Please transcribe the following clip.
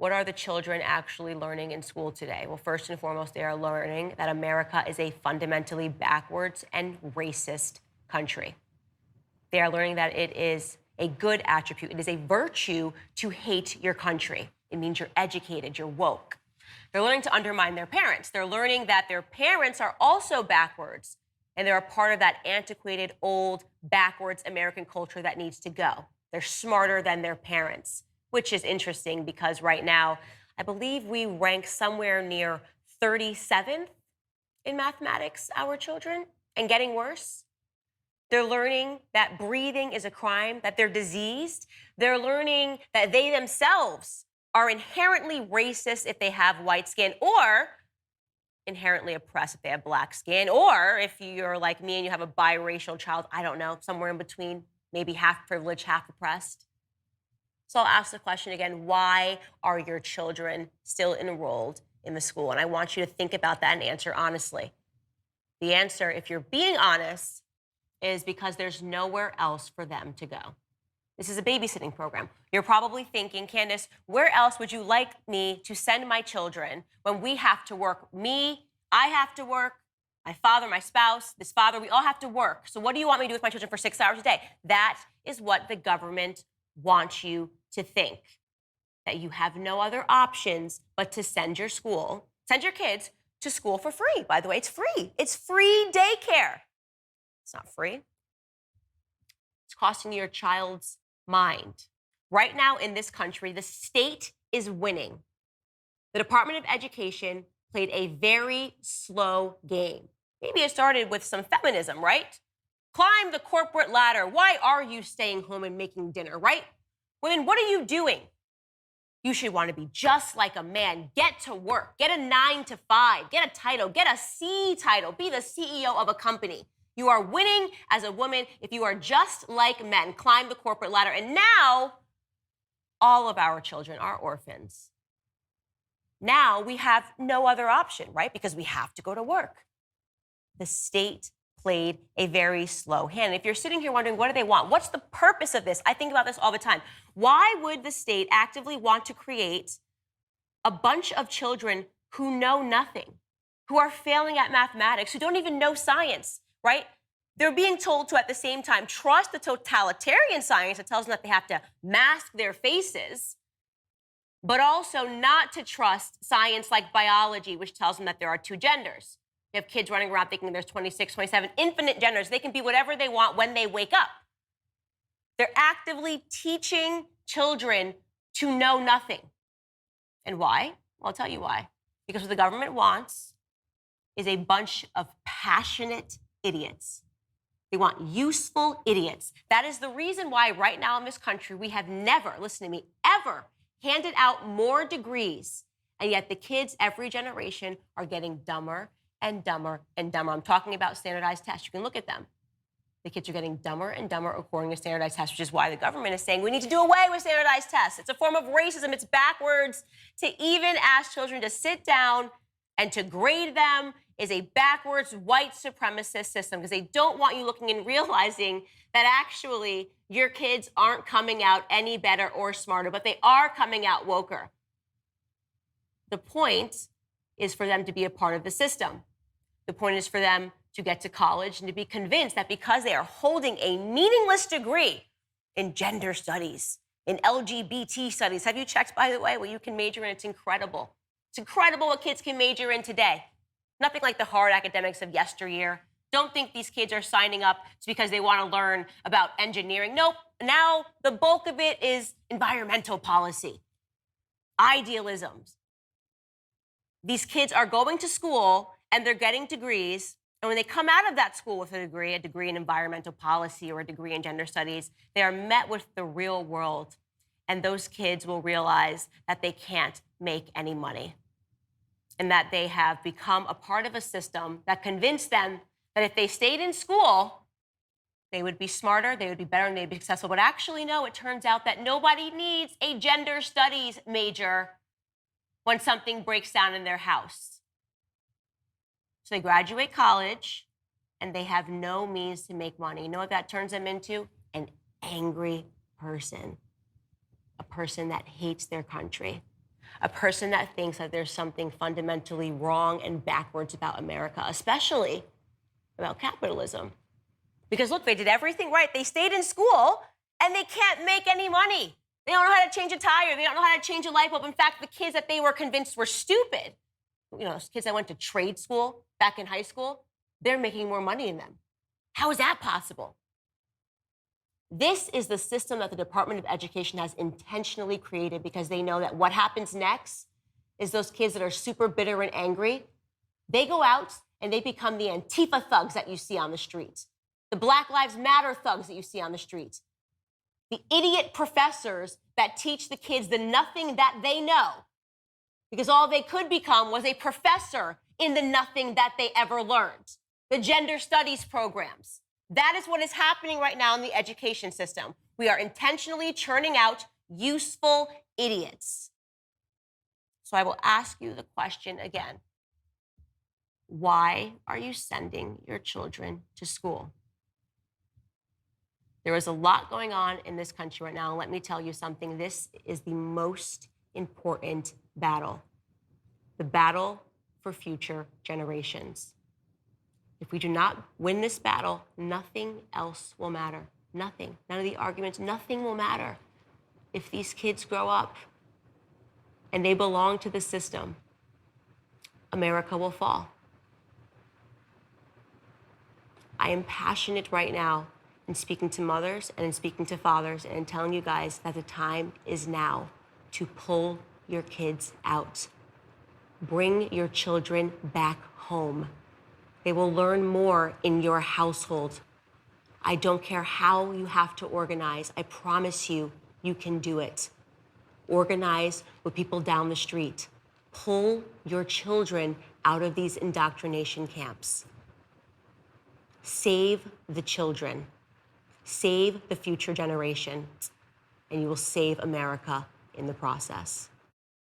What are the children actually learning in school today? Well, first and foremost, they are learning that America is a fundamentally backwards and racist country. They are learning that it is a good attribute. It is a virtue to hate your country. It means you're educated, you're woke. They're learning to undermine their parents. They're learning that their parents are also backwards, and they're a part of that antiquated, old, backwards American culture that needs to go. They're smarter than their parents, which is interesting because right now, I believe we rank somewhere near 37th in mathematics, our children, and getting worse. They're learning that breathing is a crime, that they're diseased. They're learning that they themselves are inherently racist if they have white skin, or inherently oppressed if they have black skin, or if you're like me and you have a biracial child, I don't know, somewhere in between, maybe half privileged, half oppressed. So I'll ask the question again, why are your children still enrolled in the school? And I want you to think about that and answer honestly. The answer, if you're being honest, is because there's nowhere else for them to go. This is a babysitting program. You're probably thinking, Candace, where else would you like me to send my children when we have to work? Me, I have to work, my father, my spouse, this father, we all have to work. So what do you want me to do with my children for 6 hours a day? That is what the government wants you to think, that you have no other options but to send your kids to school for free. By the way, it's free. It's free daycare. It's not free. It's costing your child's mind. Right now in this country, the state is winning. The Department of Education played a very slow game. Maybe it started with some feminism, right? Climb the corporate ladder. Why are you staying home and making dinner, right? Women, what are you doing? You should want to be just like a man. Get to work. Get a 9 to 5. Get a title. Get a C title. Be the CEO of a company. You are winning as a woman if you are just like men. Climb the corporate ladder. And now, all of our children are orphans. Now we have no other option, right? Because we have to go to work. The state played a very slow hand. If you're sitting here wondering, what do they want? What's the purpose of this? I think about this all the time. Why would the state actively want to create a bunch of children who know nothing, who are failing at mathematics, who don't even know science, right? They're being told to, at the same time, trust the totalitarian science that tells them that they have to mask their faces, but also not to trust science like biology, which tells them that there are two genders. You have kids running around thinking there's 26, 27, infinite genders. They can be whatever they want when they wake up. They're actively teaching children to know nothing. And why? Well, I'll tell you why. Because what the government wants is a bunch of passionate idiots. They want useful idiots. That is the reason why right now in this country, we have never, listen to me, ever handed out more degrees. And yet the kids every generation are getting dumber and dumber and dumber. I'm talking about standardized tests. You can look at them. The kids are getting dumber and dumber according to standardized tests, which is why the government is saying we need to do away with standardized tests. It's a form of racism. It's backwards. To even ask children to sit down and to grade them is a backwards white supremacist system because they don't want you looking and realizing that actually your kids aren't coming out any better or smarter, but they are coming out woker. The point is for them to be a part of the system. The point is for them to get to college and to be convinced that because they are holding a meaningless degree in gender studies, in LGBT studies. Have you checked, by the way, what you can major in? It's incredible. It's incredible what kids can major in today. Nothing like the hard academics of yesteryear. Don't think these kids are signing up because they want to learn about engineering. Nope. Now the bulk of it is environmental policy, idealisms. These kids are going to school and they're getting degrees. And when they come out of that school with a degree in environmental policy or a degree in gender studies, they are met with the real world. And those kids will realize that they can't make any money and that they have become a part of a system that convinced them that if they stayed in school, they would be smarter, they would be better, and they'd be successful. But actually, no, it turns out that nobody needs a gender studies major when something breaks down in their house. So they graduate college, and they have no means to make money. You know what that turns them into? An angry person, a person that hates their country. a person that thinks that there's something fundamentally wrong and backwards about America, especially about capitalism. Because look, they did everything right. They stayed in school and they can't make any money. They don't know how to change a tire. They don't know how to change a light bulb. In fact, the kids that they were convinced were stupid, those kids that went to trade school back in high school, they're making more money than them. How is that possible? This is the system that the Department of Education has intentionally created because they know that what happens next is those kids that are super bitter and angry, they go out and they become the Antifa thugs that you see on the streets, the Black Lives Matter thugs that you see on the streets, the idiot professors that teach the kids the nothing that they know, because all they could become was a professor in the nothing that they ever learned, the gender studies programs. That is what is happening right now in the education system. We are intentionally churning out useful idiots. So I will ask you the question again. Why are you sending your children to school? There is a lot going on in this country right now. And let me tell you something. This is the most important battle. The battle for future generations. If we do not win this battle, nothing else will matter. Nothing. None of the arguments, nothing will matter. If these kids grow up and they belong to the system, America will fall. I am passionate right now in speaking to mothers and in speaking to fathers and in telling you guys that the time is now to pull your kids out. Bring your children back home. They will learn more in your household. I don't care how you have to organize. I promise you, you can do it. Organize with people down the street. Pull your children out of these indoctrination camps. Save the children. Save the future generation, and you will save America in the process.